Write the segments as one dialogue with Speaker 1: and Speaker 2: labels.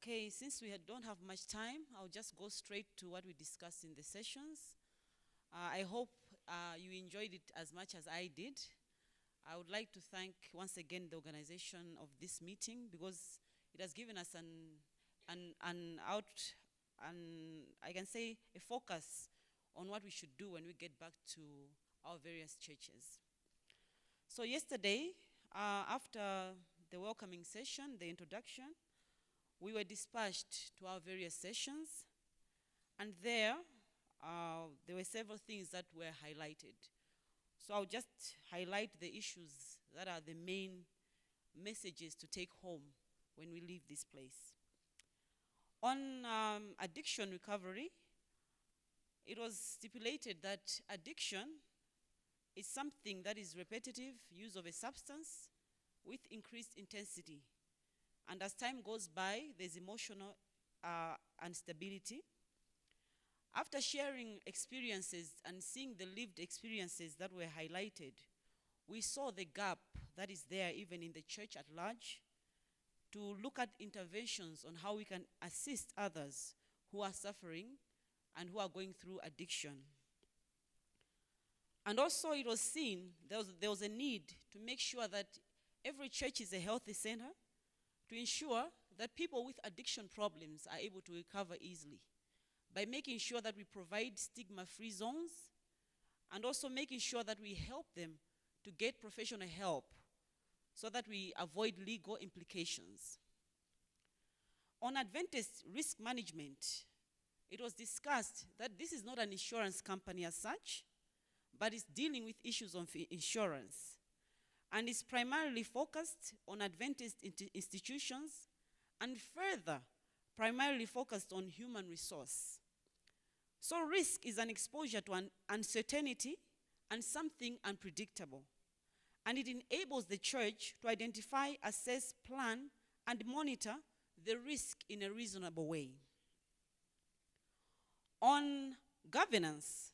Speaker 1: Okay, since we don't have much time, I'll just go straight to what we discussed in the sessions. I hope you enjoyed it as much as I did. I would like to thank once again the organization of this meeting because it has given us I can say a focus on what we should do when we get back to our various churches. So yesterday, after the welcoming session, the introduction, we were dispatched to our various sessions, and there were several things that were highlighted. So I'll just highlight the issues that are the main messages to take home when we leave this place. On addiction recovery, it was stipulated that addiction is something that is repetitive use of a substance with increased intensity. And as time goes by, there's emotional instability. After sharing experiences and seeing the lived experiences that were highlighted, we saw the gap that is there even in the church at large to look at interventions on how we can assist others who are suffering and who are going through addiction. And also it was seen there was a need to make sure that every church is a healthy center to ensure that people with addiction problems are able to recover easily by making sure that we provide stigma-free zones and also making sure that we help them to get professional help so that we avoid legal implications. On Adventist risk management, it was discussed that this is not an insurance company as such, but it's dealing with issues of insurance. And is primarily focused on Adventist institutions and further primarily focused on human resource. So risk is an exposure to an uncertainty and something unpredictable. And it enables the church to identify, assess, plan, and monitor the risk in a reasonable way. On governance,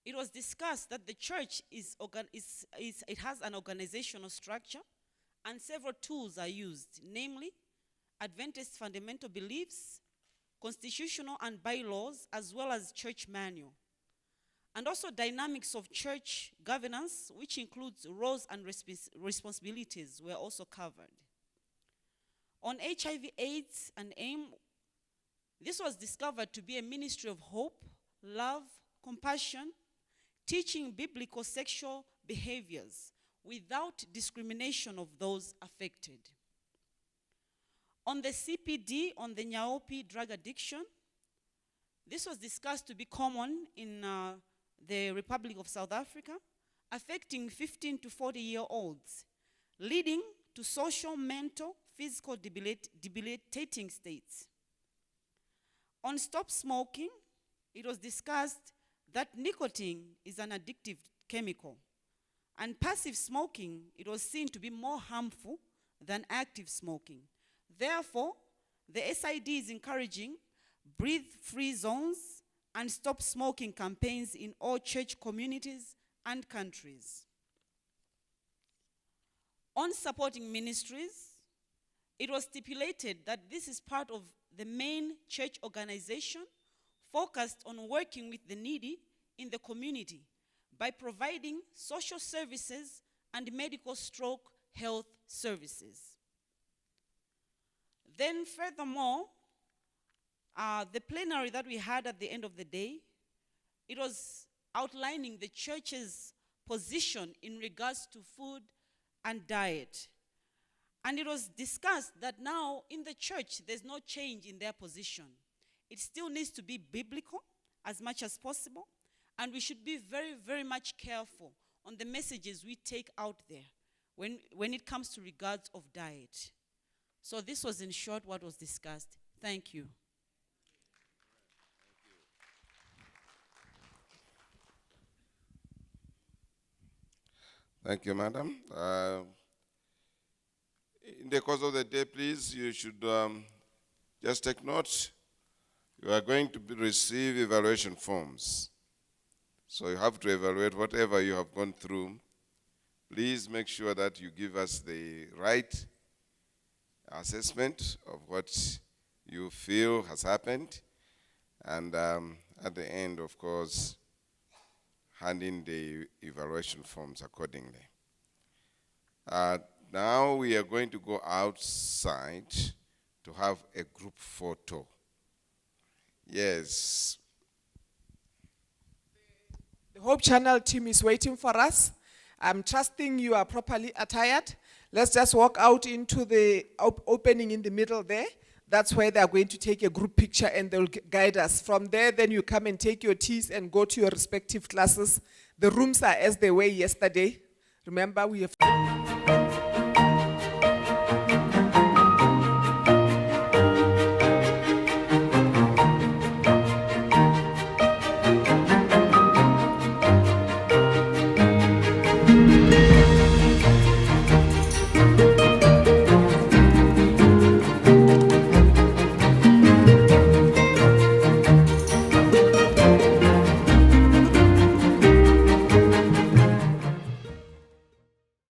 Speaker 1: it was discussed that the church it has an organizational structure and several tools are used, namely Adventist fundamental beliefs, constitutional and bylaws, as well as church manual. And also dynamics of church governance, which includes roles and responsibilities, were also covered. On HIV/AIDS and AIM, this was discovered to be a ministry of hope, love, compassion, teaching biblical sexual behaviors without discrimination of those affected. On the CPD, on the Nyaopi drug addiction, this was discussed to be common in the Republic of South Africa, affecting 15 to 40-year-olds, leading to social, mental, physical debilitating states. On stop smoking, it was discussed that nicotine is an addictive chemical, and passive smoking, it was seen to be more harmful than active smoking. Therefore, the SID is encouraging breathe-free zones and stop smoking campaigns in all church communities and countries. On supporting ministries, it was stipulated that this is part of the main church organization focused on working with the needy in the community by providing social services and medical stroke health services. Then furthermore, the plenary that we had at the end of the day, it was outlining the church's position in regards to food and diet. And it was discussed that now in the church, there's no change in their position. It still needs to be biblical as much as possible, and we should be very, very much careful on the messages we take out there when it comes to regards of diet. So this was in short what was discussed. Thank you.
Speaker 2: Thank you, madam. In the course of the day, please, you should just take note. You are going to receive evaluation forms. So you have to evaluate whatever you have gone through. Please make sure that you give us the right assessment of what you feel has happened. And at the end, of course, hand in the evaluation forms accordingly. Now we are going to go outside to have a group photo. Yes.
Speaker 3: The Hope Channel team is waiting for us. I'm trusting you are properly attired. Let's just walk out into the opening in the middle there. That's where they are going to take a group picture and they'll guide us. From there, then you come and take your teas and go to your respective classes. The rooms are as they were yesterday. Remember, we have